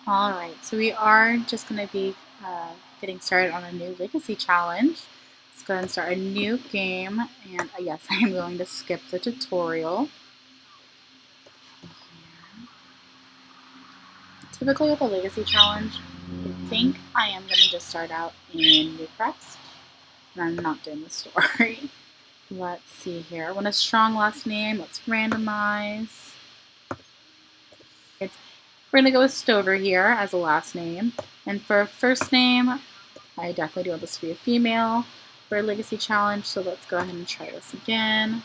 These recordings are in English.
Alright, so we are just going to be getting started on a new Legacy challenge. Let's go ahead and start a new game, and yes, I am going to skip the tutorial. Typically with a Legacy challenge, I think I am going to just start out in Newcrest, and I'm not doing the story. Let's see here. I want a strong last name. Let's randomize. We're going to go with Stover here as a last name. And for a first name, I definitely do want this to be a female for a Legacy challenge, so let's go ahead and try this again.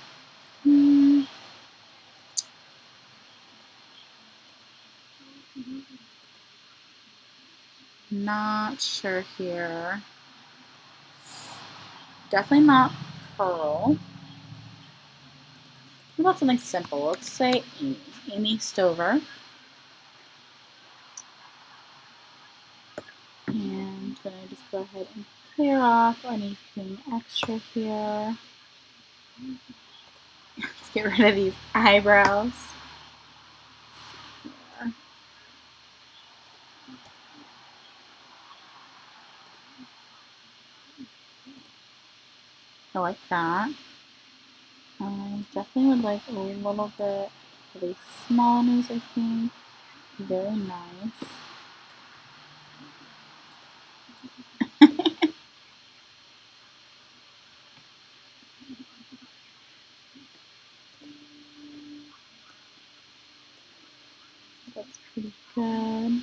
Not sure here. Definitely not Pearl. What about something simple? Let's say Amy. Amy Stover. And then I just go ahead and clear off anything extra here. Let's get rid of these eyebrows. I like that. I definitely would like a little bit of a small nose, I think. Very nice. That's pretty good.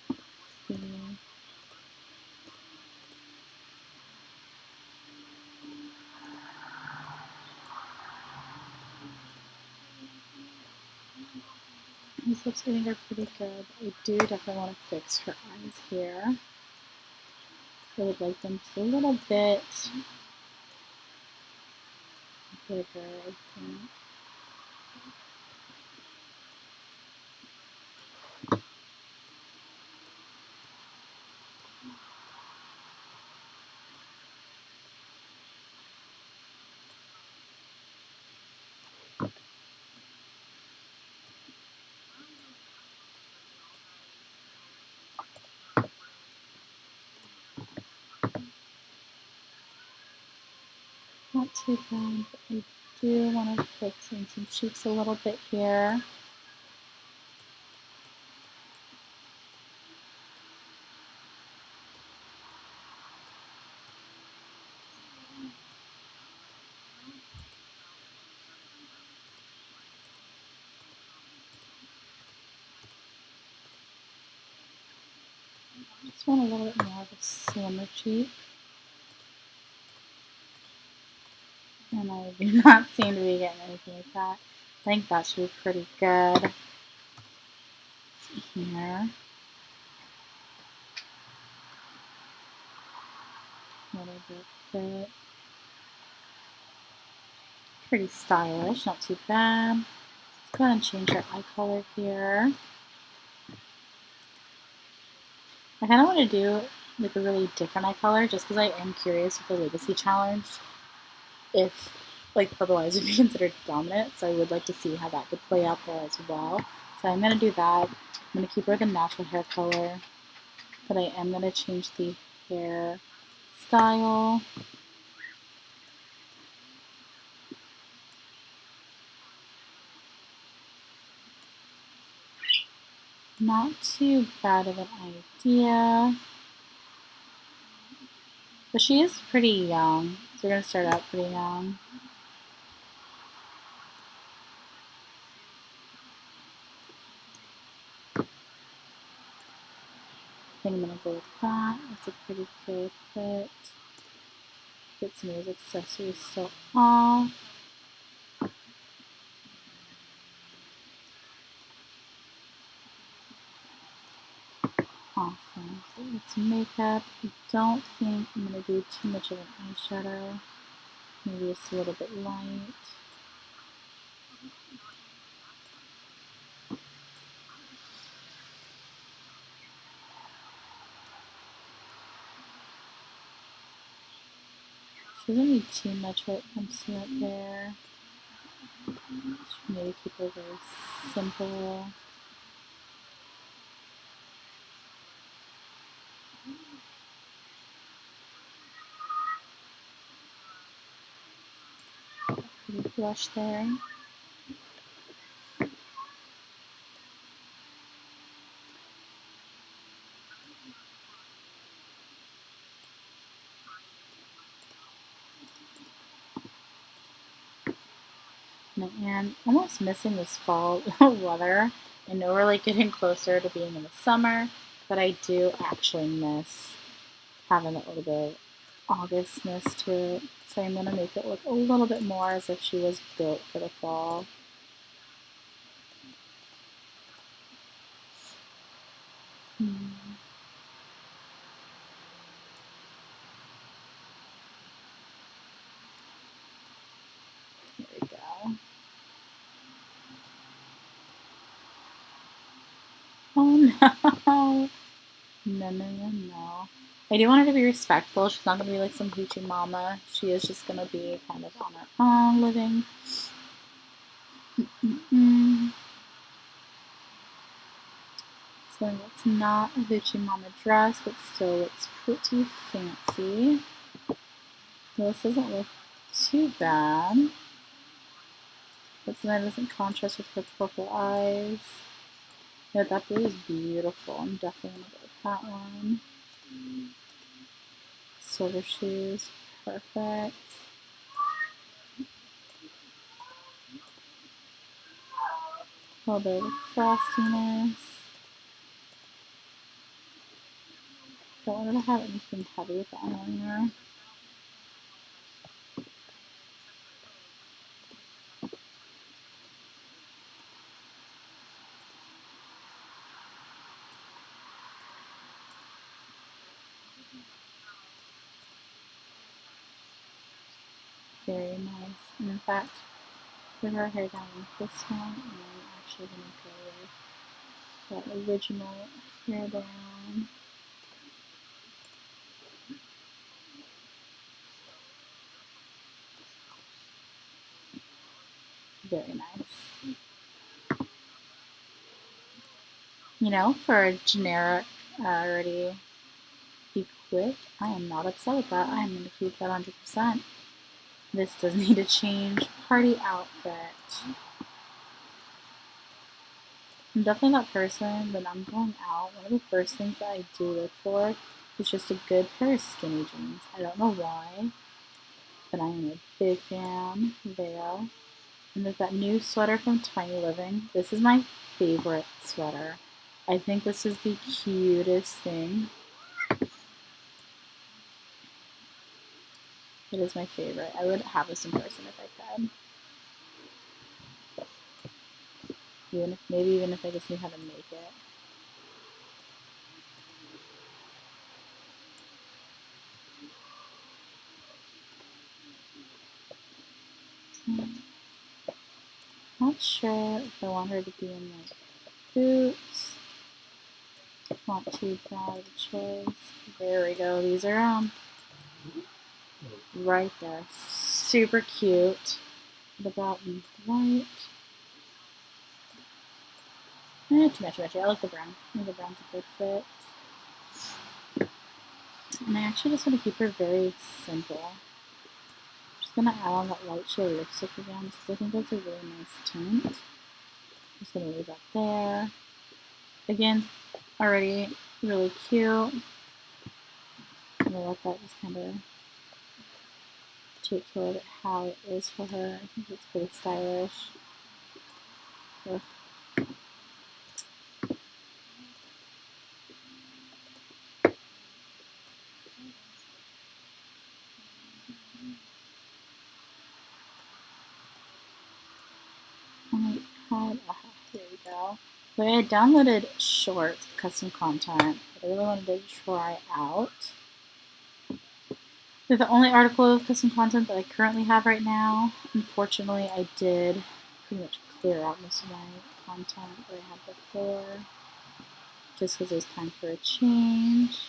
Let's see. These lips I think are pretty good. I do definitely want to fix her eyes here. So I would like them just a little bit bigger, I think. Not too bad, but I do want to fix in some cheeks a little bit here. Just want a little bit more of a slimmer cheek. And I do not seem to be getting anything like that. I think that should be pretty good. Let's see here. A little bit fit. Pretty stylish, not too bad. Let's go ahead and change our eye color here. I kind of want to do like a really different eye color just because I am curious with the Legacy challenge if like purple eyes would be considered dominant, so I would like to see how that could play out there as well. So I'm going to do that. I'm going to keep her the natural hair color, but I am going to change the hair style. Not too bad of an idea. But she is pretty young, so we're going to start out pretty young. I think I'm going to go with that. It's a pretty good fit. Get some of those accessories still off. Awesome. So it's makeup. I don't think I'm going to do too much of an eyeshadow. Maybe just a little bit light. She doesn't need too much when it comes to it there. Maybe maybe keep her very simple. Pretty blush there. And almost missing this fall weather. I know we're like getting closer to being in the summer, but I do actually miss having a little bit of Augustness to it. So I'm gonna make it look a little bit more as if she was built for the fall. There we go. Oh no. No. I do want her to be respectful. She's not going to be like some hoochie mama. She is just going to be kind of on her own living. So it's not a hoochie mama dress, but still looks pretty fancy. This doesn't look too bad. But then it doesn't contrast with her purple eyes. Yeah, that blue is beautiful. I'm definitely going to go with that one. Silver shoes, perfect. A little bit of frostiness. Don't want to have anything heavy with the eyeliner. Very nice. And in fact, put her hair down with this one, and I'm actually going to go with that original hair down. Very nice. You know, for a generic already equipped, I am not upset with that. I am going to keep that 100%. This does need to change. Party outfit. I'm definitely that person when I'm going out. One of the first things that I do look for is just a good pair of skinny jeans. I don't know why, but I am a big fan there. And there's that new sweater from Tiny Living. This is my favorite sweater. I think this is the cutest thing. It is my favorite. I would have this in person if I could. Maybe even if I just knew how to make it. Not sure if I want her to be in like boots. Not too bad of a choice. There we go. These are right there. Super cute. What about in white? Too much. I like the brown. I think the brown's a good fit. And I actually just want to keep her very simple. I'm just gonna add on that light shade lipstick again because I think that's a really nice tint. Just gonna leave that there. Again, already really cute. I'm gonna let that just kind of take care of it how it is for her. I think it's pretty stylish. Ugh. Here we go. So I had downloaded Shorts, custom content, that I really wanted to try out. They're the only article of custom content that I currently have right now. Unfortunately, I did pretty much clear out most of my content that I had before, just because it was time for a change.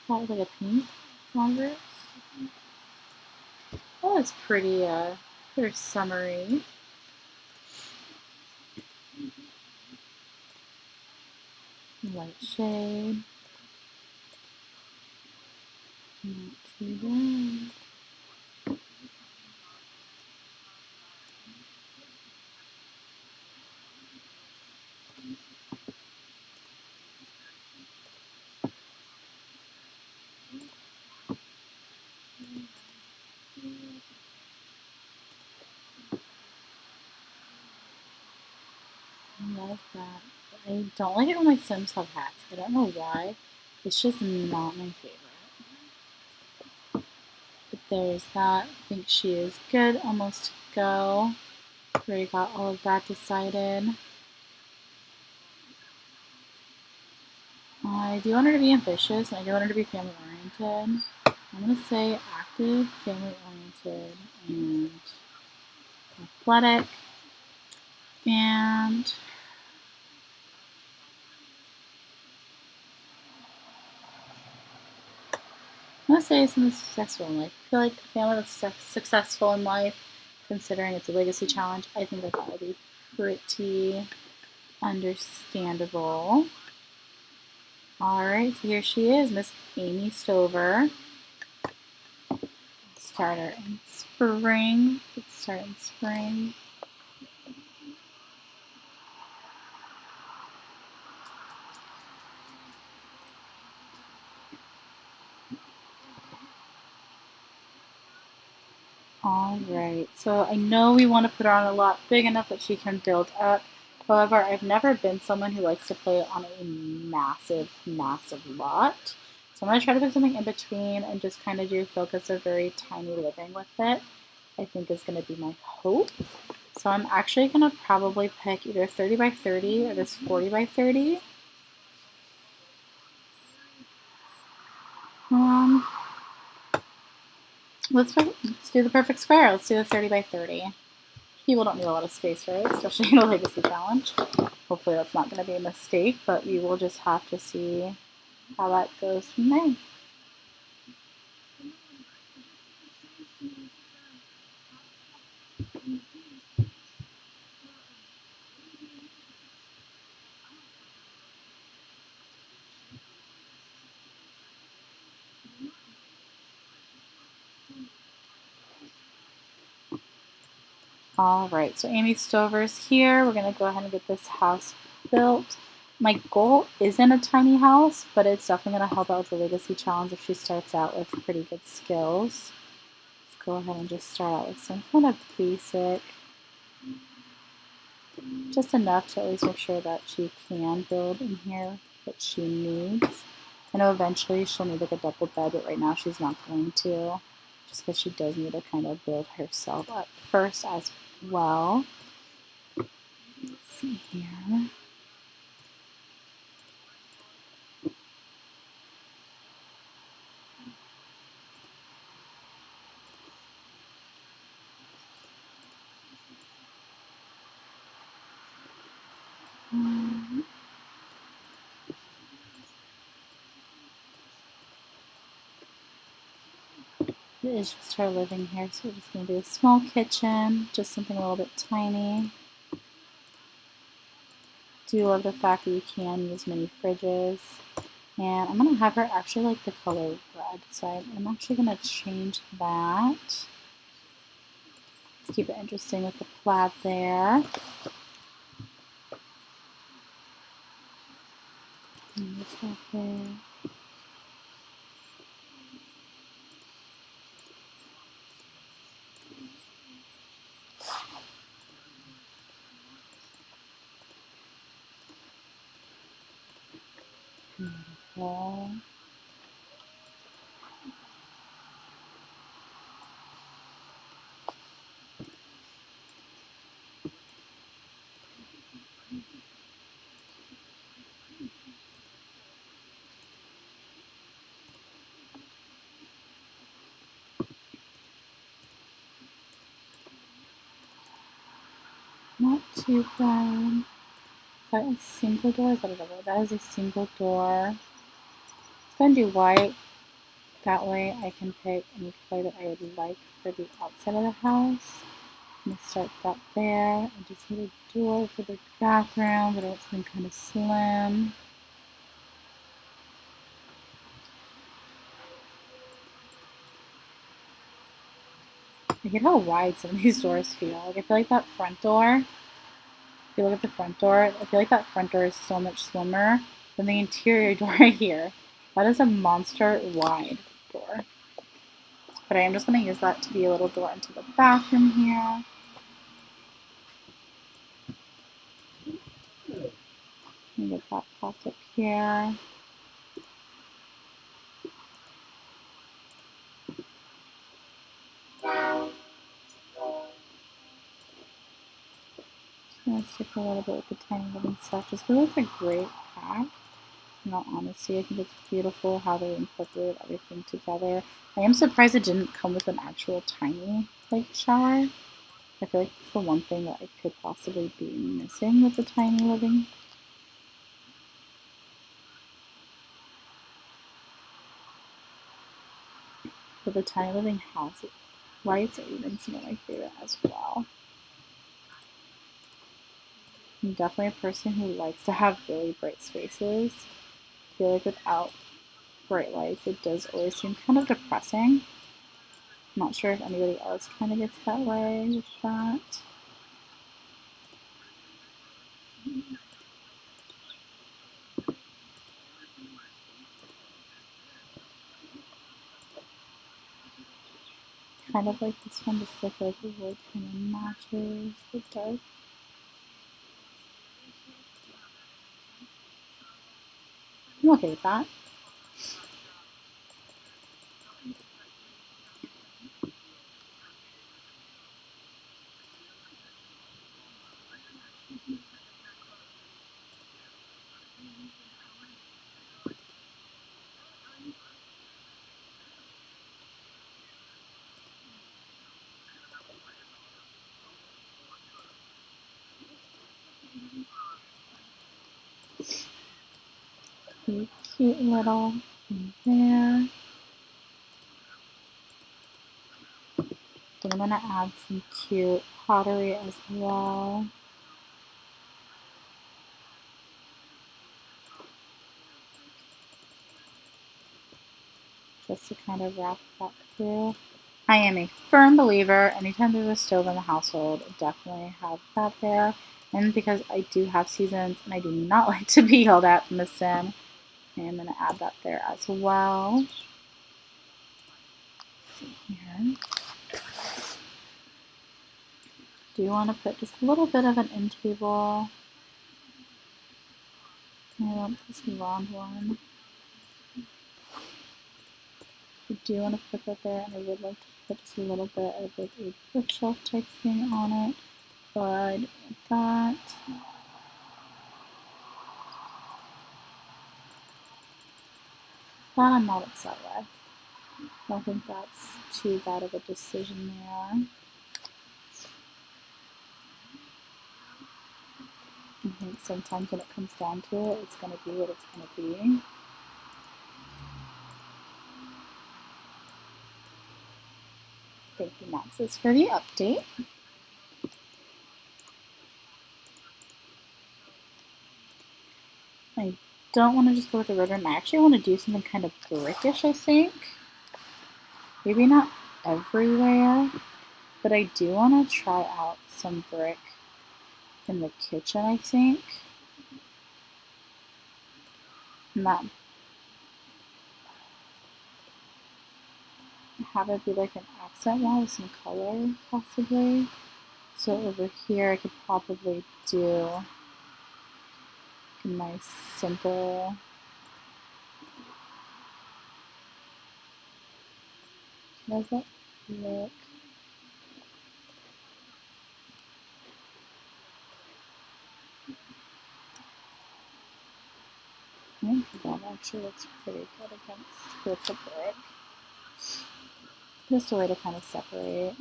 Got like a pink Converse. Oh, it's pretty summery. Light shade. Not too bad. I love that. I don't like it when my Sims have hats. I don't know why. It's just not my favorite. But there's that. I think she is good. Almost to go. Already got all of that decided. I do want her to be ambitious and I do want her to be family oriented. I'm going to say active, family oriented, and athletic. And I'm going to say something successful in life. I feel like a family that's successful in life, considering it's a legacy challenge, I think that would be pretty understandable. Alright, so here she is, Miss Amy Stover. Start her in spring. Let's start in spring. Alright, so I know we want to put her on a lot big enough that she can build up. However, I've never been someone who likes to play on a massive, massive lot. So I'm going to try to pick something in between and just kind of do focus a very tiny living with it. I think is going to be my hope. So I'm actually going to probably pick either 30 by 30 or this 40 by 30. Let's do the perfect square. Let's do the 30 by 30. People don't need a lot of space, right? Especially in a legacy challenge. Hopefully that's not going to be a mistake, but we will just have to see how that goes from there. All right, so Amy Stover's here. We're going to go ahead and get this house built. My goal isn't a tiny house, but it's definitely going to help out with the legacy challenge if she starts out with pretty good skills. Let's go ahead and just start out with some kind of basic, just enough to at least make sure that she can build in here what she needs. I know eventually she'll need like a double bed, but right now she's not going to, just because she does need to kind of build herself up first as well. Let's see here. It is just her living here, so we're just going to do a small kitchen, just something a little bit tiny. Do love the fact that you can use mini fridges. And I'm going to have her actually like the color red, so I'm actually going to change that. Let's keep it interesting with the plaid there. And this right there. Beautiful. Not too bad. That is a single door. Is that a double? That is a single door. It's going to do white. That way I can pick any color that I would like for the outside of the house. I'm going to start that there. I just need a door for the bathroom, but I want something kind of slim. I hate how wide some of these doors feel. Like I feel like that front door, if you look at the front door, I feel like that front door is so much slimmer than the interior door right here. That is a monster wide door. But I am just going to use that to be a little door into the bathroom here. And get that popped up here. Just going to stick a little bit with the tiny living stuff just because it's a great pack. In all honesty, I think it's beautiful how they incorporated everything together. I am surprised it didn't come with an actual tiny shower. I feel like it's the one thing that I could possibly be missing with the tiny living. But the tiny living house lights are even some of my favorite as well. I'm definitely a person who likes to have really bright spaces. I feel like without bright lights, it does always seem kind of depressing. I'm not sure if anybody else kind of gets that way with that. Kind of like this one, just like the wood kind of matches the dark. I'm okay with that. A cute little in there. Then I'm going to add some cute pottery as well. Just to kind of wrap that through. I am a firm believer, anytime there's a stove in the household, definitely have that there. And because I do have seasons and I do not like to be yelled at from the sim, I'm going to add that there as well. Let's see here. Do you want to put just a little bit of an end table? I want this round one. I do want to put that there, and I would like to put just a little bit of like a bookshelf type thing on it, but I don't want that. That I'm not upset with. I don't think that's too bad of a decision there. I think sometimes when it comes down to it, it's going to be what it's going to be. Thank you, Maxis, for the update. I don't want to just go with the red room. I actually want to do something kind of brickish, I think. Maybe not everywhere, but I do want to try out some brick in the kitchen, I think. And that have it be like an accent wall with some color, possibly. So over here, I could probably do a nice, simple. How does that look? I think that actually looks pretty good against with the brick. Just a way to kind of separate.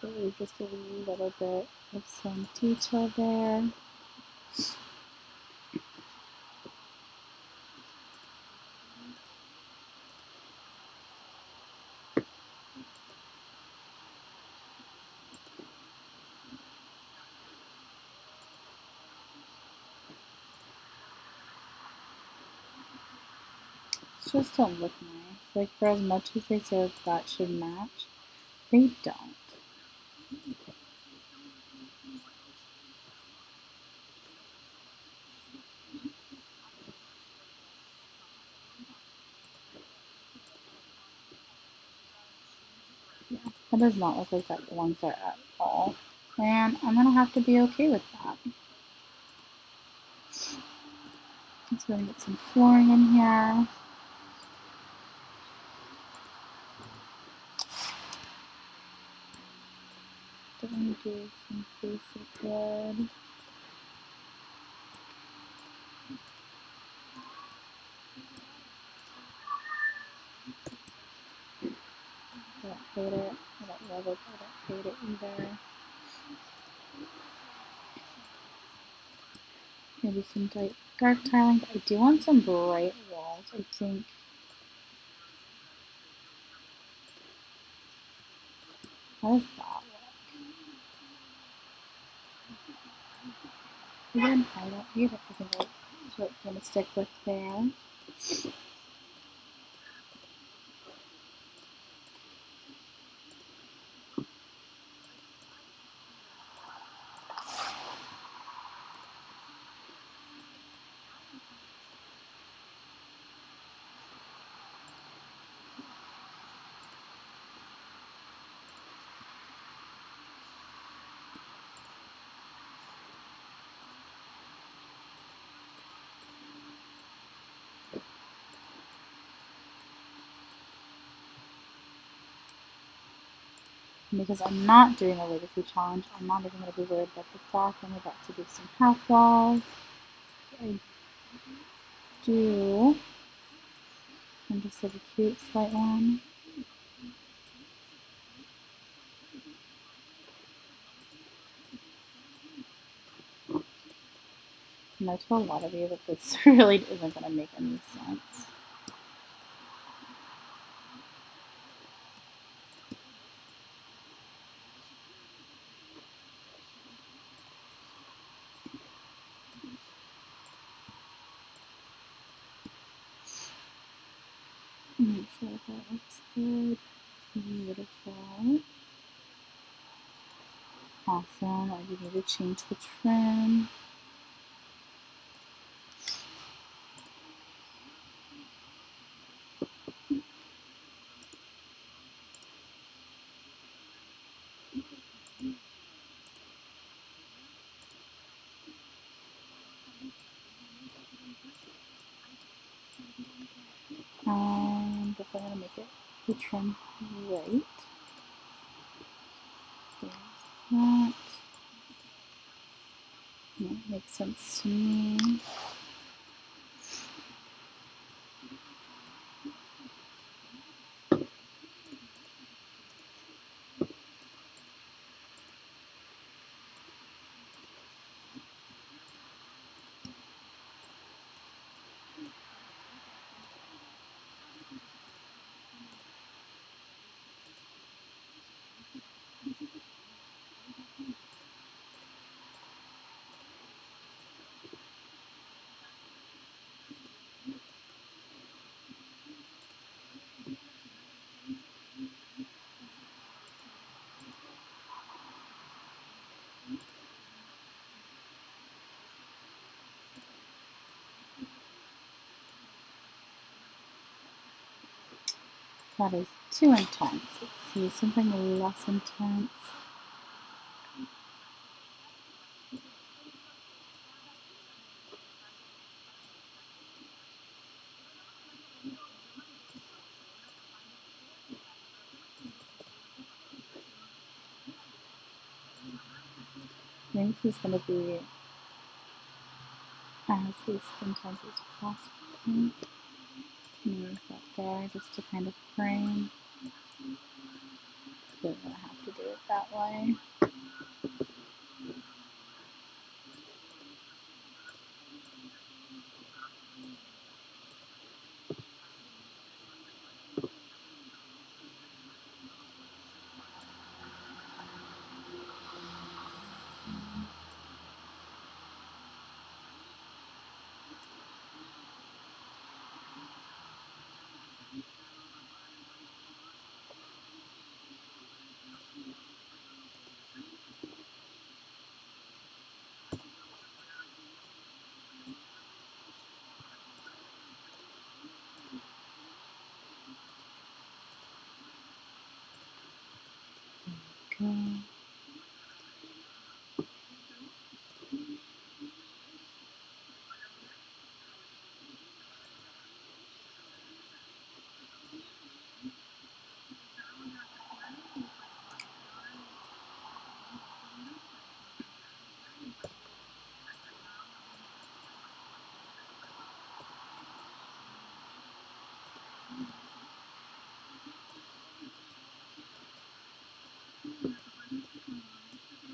Really just a little bit of some detail there. just don't look nice. Like, for as much as they say that should match, they don't. Yeah, that does not look like that belongs there at all. And I'm gonna have to be okay with that. Let's go and get some flooring in here. Gonna do some basic wood. I don't hate it. I don't love it. I don't hate it either. Maybe some dark tiling. I do want some bright walls, I think. How does that look? Again, I don't hate it. I think that's what I'm gonna stick with there. Because I'm not doing a legacy challenge, I'm not even going to be worried about the fact I'm about to do some half walls. I do. And just like a cute slight one. And I told a lot of you that this really isn't going to make any sense. Make sure that looks good. Beautiful. Awesome. I do need to change the trim. And if I want to make it the trim right, there's that. That makes sense to me. That is too intense. Let's see, something less intense. I think this is going to be as least intense as possible. Move that there just to kind of frame. You're going to have to do it that way.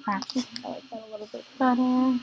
Actually, I like that a little bit better.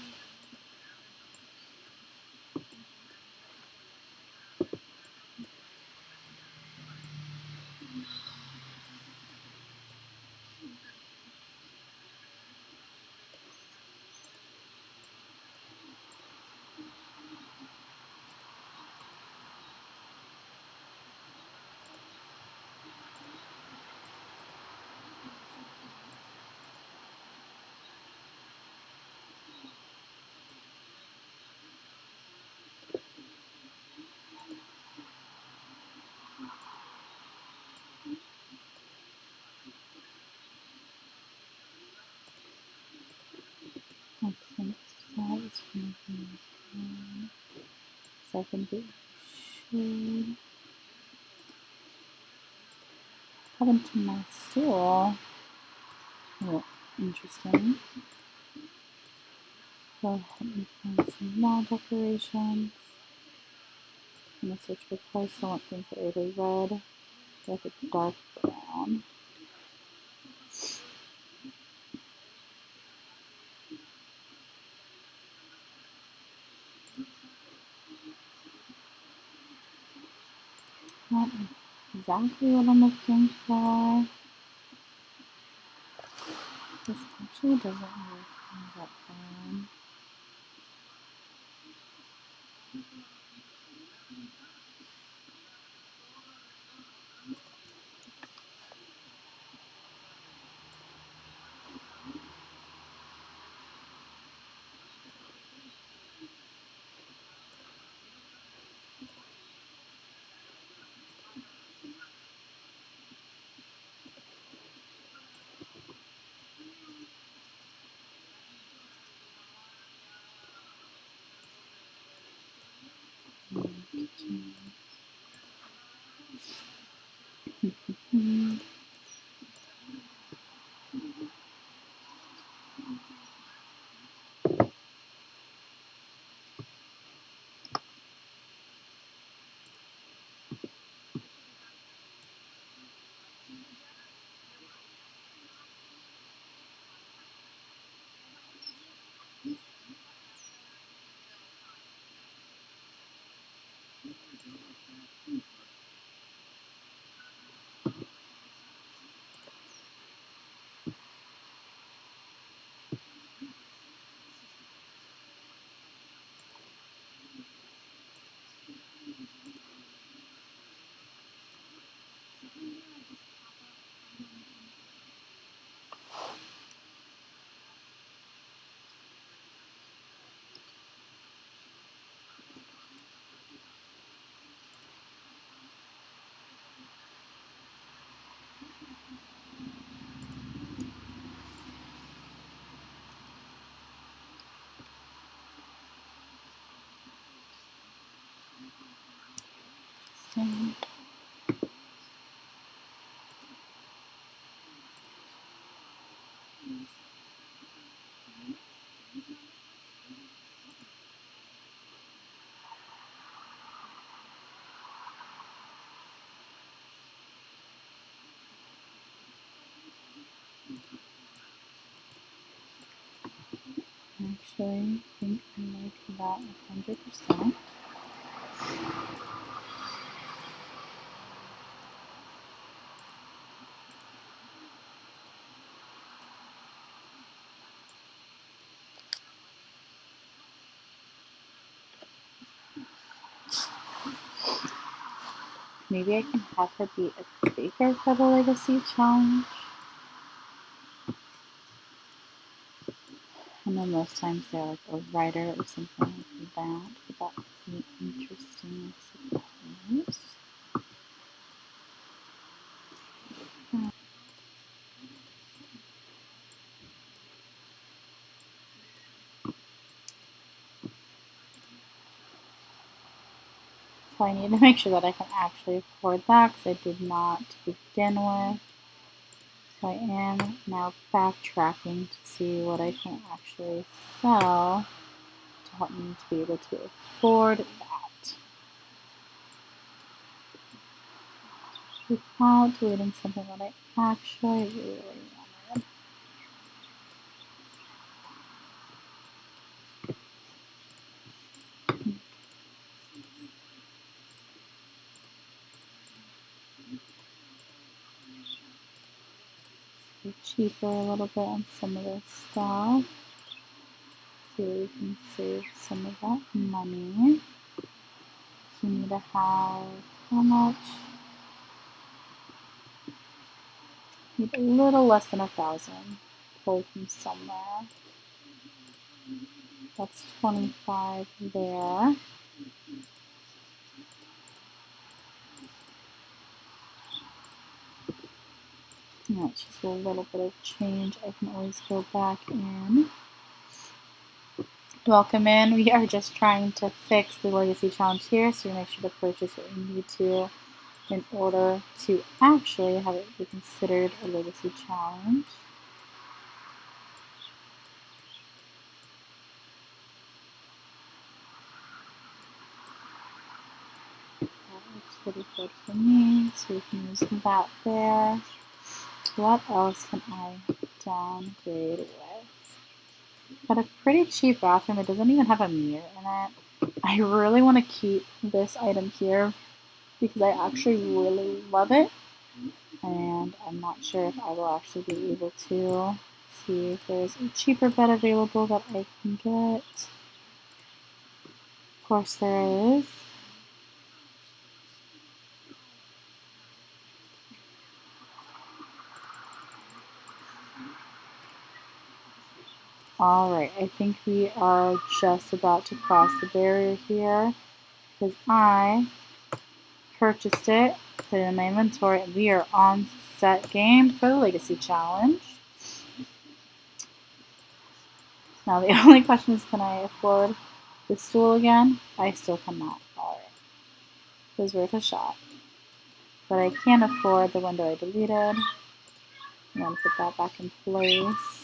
Excellent. That is going to be so I think it should head into my stool. Oh, interesting. Go ahead and find some wall decorations. I'm going to search for colors, so I want things that are either red or like a dark brown. Not exactly what I'm looking for. This actually doesn't work on that brown. Mm-hmm. Interesting. Actually, I think I like that 100%. Maybe I can have her be a baker for the Legacy Challenge. And then most times they're like a writer or something like that. But that would be interesting, I suppose. So I need to make sure that I can actually afford that because I did not to begin with. So I am now backtracking to see what I can actually sell to help me to be able to afford that. Without deleting something that I actually really wanted. Cheaper a little bit on some of this stuff. So we can save some of that money. So we need to have how much? Need a little less than 1,000 pulled from somewhere. That's 25 there. That's just a little bit of change. I can always go back in. Welcome in. We are just trying to fix the legacy challenge here, so we make sure to purchase what we need to in order to actually have it be considered a legacy challenge. That looks pretty good for me, so we can use that there. What else can I downgrade with? Got a pretty cheap bathroom. It doesn't even have a mirror in it. I really want to keep this item here because I actually really love it. And I'm not sure if I will actually be able to see if there's a cheaper bed available that I can get. Of course there is. Alright, I think we are just about to cross the barrier here because I purchased it, put it in my inventory, and we are on set game for the Legacy Challenge. Now the only question is, can I afford the stool again? I still cannot. Alright. It was worth a shot. But I can afford the window I deleted. I'm going to put that back in place.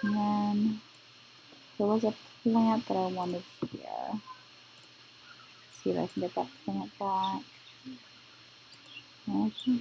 And then there was a plant that I wanted here. See if I can get that plant back. Okay.